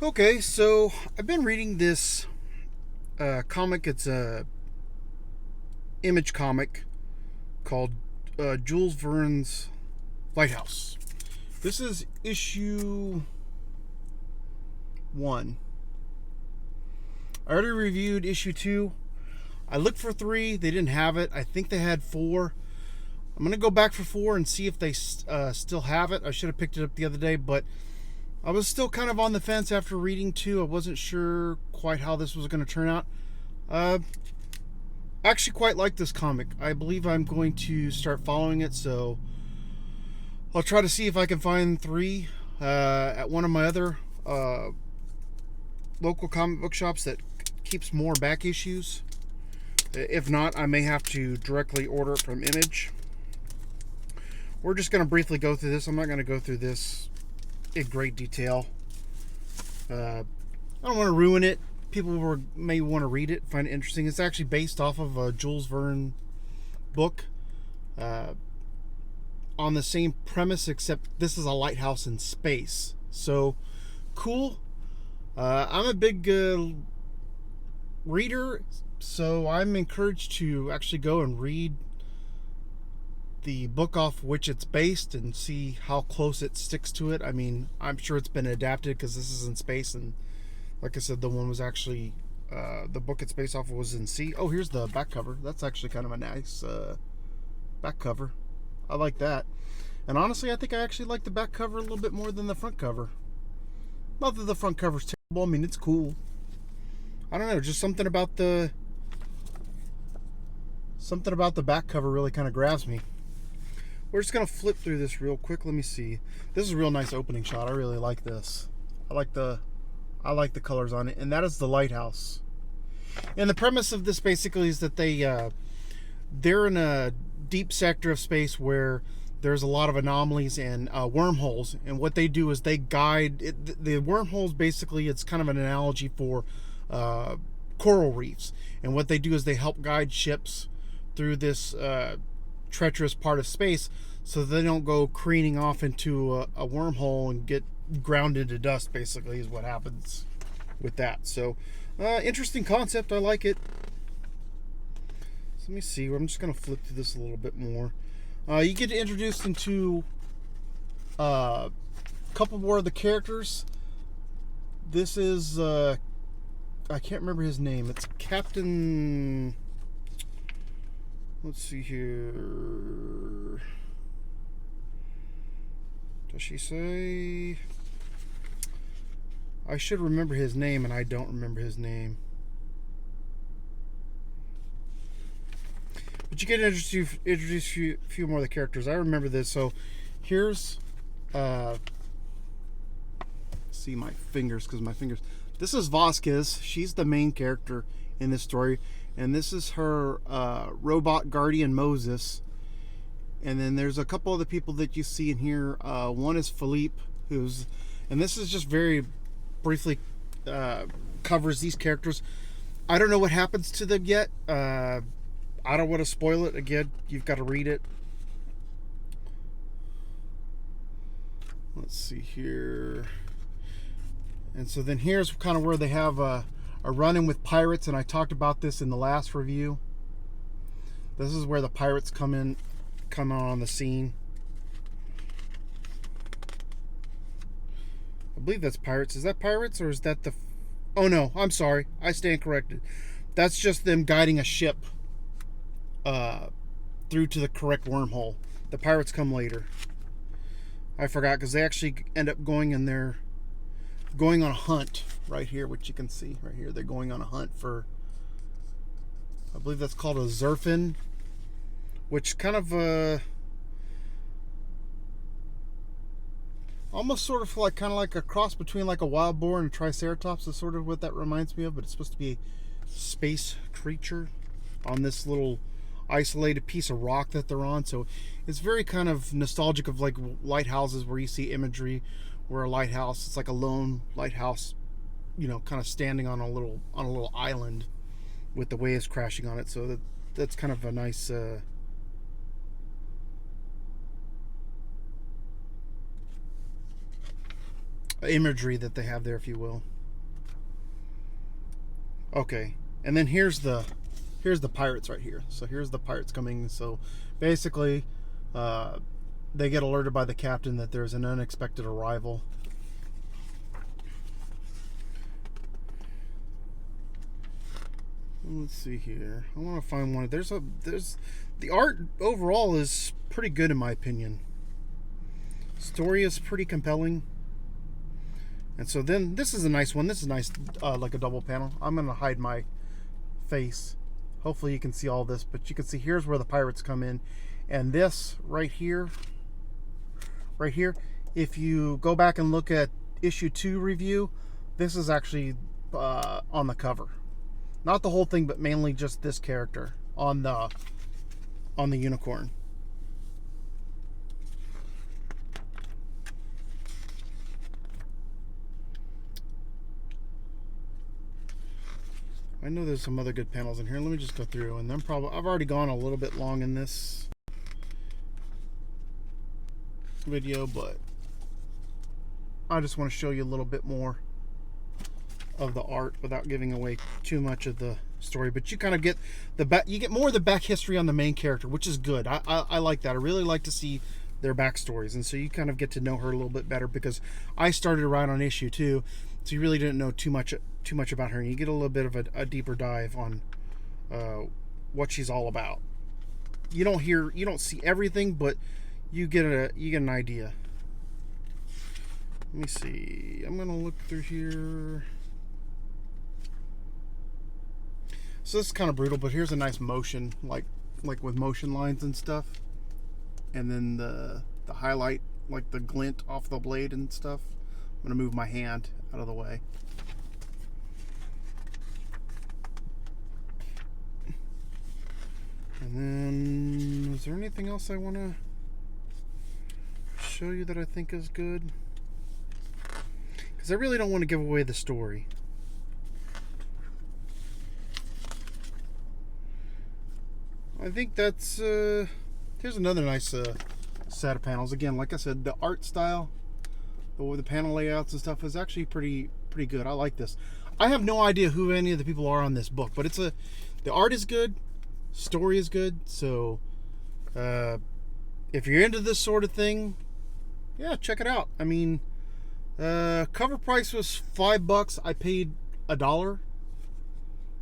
Okay, so I've been reading this comic. It's a image comic called Jules Verne's Lighthouse. This is issue 1. I already reviewed issue 2. I looked for 3. They didn't have it. I think they had 4. I'm going to go back for 4 and see if they still have it. I should have picked it up the other day, but I was still kind of on the fence after reading 2. I wasn't sure quite how this was going to turn out. I actually quite like this comic. I believe I'm going to start following it, so I'll try to see if I can find 3 at one of my other local comic book shops that keeps more back issues. If not, I may have to directly order it from Image. We're just going to briefly go through this. I'm not going to go through this in great detail. I don't want to ruin it. People may want to read it, find it interesting. It's actually based off of a Jules Verne book on the same premise, except this is a lighthouse in space. So, cool. I'm a big reader, so I'm encouraged to actually go and read the book off which it's based and see how close it sticks to it. I mean, I'm sure it's been adapted because this is in space, and like I said, the one was actually the book it's based off of was in sea. Oh, here's the back cover. That's actually kind of a nice back cover. I like that. And honestly, I think I actually like the back cover a little bit more than the front cover. Not that the front cover's terrible. I mean, it's cool. I don't know, just something about the back cover really kind of grabs me. We're just gonna flip through this real quick. Let me see. This is a real nice opening shot. I really like this. I like the colors on it, and that is the lighthouse. And the premise of this basically is that they're in a deep sector of space where there's a lot of anomalies and wormholes. And what they do is they guide it. The wormholes, basically, it's kind of an analogy for coral reefs. And what they do is they help guide ships through this treacherous part of space, so they don't go careening off into a wormhole and get ground into dust. Basically, is what happens with that. So, interesting concept. I like it. So let me see. I'm just gonna flip through this a little bit more. You get introduced into a couple more of the characters. This is I can't remember his name. It's Captain. Let's see here. Does she say? I should remember his name, and I don't remember his name. But you get introduce a few more of the characters. I remember this. So here's see my fingers, because my fingers. This is Vasquez. She's the main character in this story, and this is her robot guardian Moses. And then there's a couple other people that you see in here. One is Felipe, and this is just very briefly covers these characters. I don't know what happens to them yet. I don't want to spoil it. Again, you've got to read it. Let's see here. And so then here's kind of where they have a run-in with pirates, and I talked about this in the last review. This is where the pirates come on the scene. I believe that's pirates. Is that pirates, or is that the... Oh no, I'm sorry. I stand corrected. That's just them guiding a ship through to the correct wormhole. The pirates come later. I forgot, because they actually end up going on a hunt right here, which you can see right here. They're going on a hunt for, I believe that's called a zerfin, which kind of almost sort of like a cross between like a wild boar and a triceratops is sort of what that reminds me of. But it's supposed to be a space creature on this little isolated piece of rock that they're on. So it's very kind of nostalgic of like lighthouses, where you see imagery where a lighthouse, it's like a lone lighthouse, kind of standing on a little island with the waves crashing on it. So that's kind of a nice imagery that they have there, if you will. Okay, and then here's the pirates right here. So here's the pirates coming. So basically, they get alerted by the captain that there's an unexpected arrival. Let's see here. I want to find one. There's the art overall is pretty good in my opinion. Story is pretty compelling. And so then this is a nice one. This is nice, like a double panel. I'm gonna hide my face. Hopefully you can see all this, but you can see here's where the pirates come in, and this right here, if you go back and look at issue 2 review, this is actually on the cover. Not the whole thing, but mainly just this character on the unicorn. I know there's some other good panels in here. Let me just go through, and then I've already gone a little bit long in this video, but I just want to show you a little bit more of the art without giving away too much of the story. But you kind of get you get more of the back history on the main character, which is good. I like that. I really like to see their backstories, and so you kind of get to know her a little bit better, because I started right on issue 2, so you really didn't know too much about her, and you get a little bit of a deeper dive on what she's all about. You don't see everything, but you get an idea. Let me see. I'm gonna look through here. So this is kind of brutal, but here's a nice motion, like with motion lines and stuff, and then the highlight, like the glint off the blade and stuff. I'm gonna move my hand out of the way. And then, is there anything else I want to show you that I think is good? Because I really don't want to give away the story. I think that's, here's another nice set of panels. Again, like I said, the art style, the panel layouts and stuff is actually pretty good. I like this. I have no idea who any of the people are on this book, but the art is good, story is good. So if you're into this sort of thing, yeah, check it out. I mean, cover price was $5. I paid $1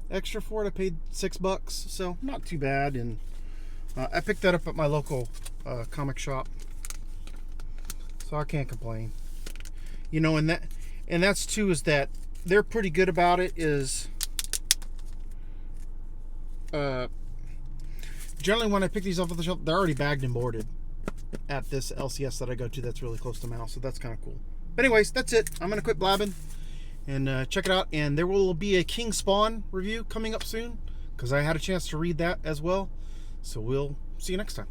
extra for it. I paid $6, so not too bad. And I picked that up at my local comic shop, so I can't complain. You know, and that's too, is that they're pretty good about it. Is generally when I pick these off of the shelf, they're already bagged and boarded at this LCS that I go to that's really close to my house, so that's kind of cool. But anyways, that's it. I'm gonna quit blabbing and check it out. And there will be a King Spawn review coming up soon, because I had a chance to read that as well. So we'll see you next time.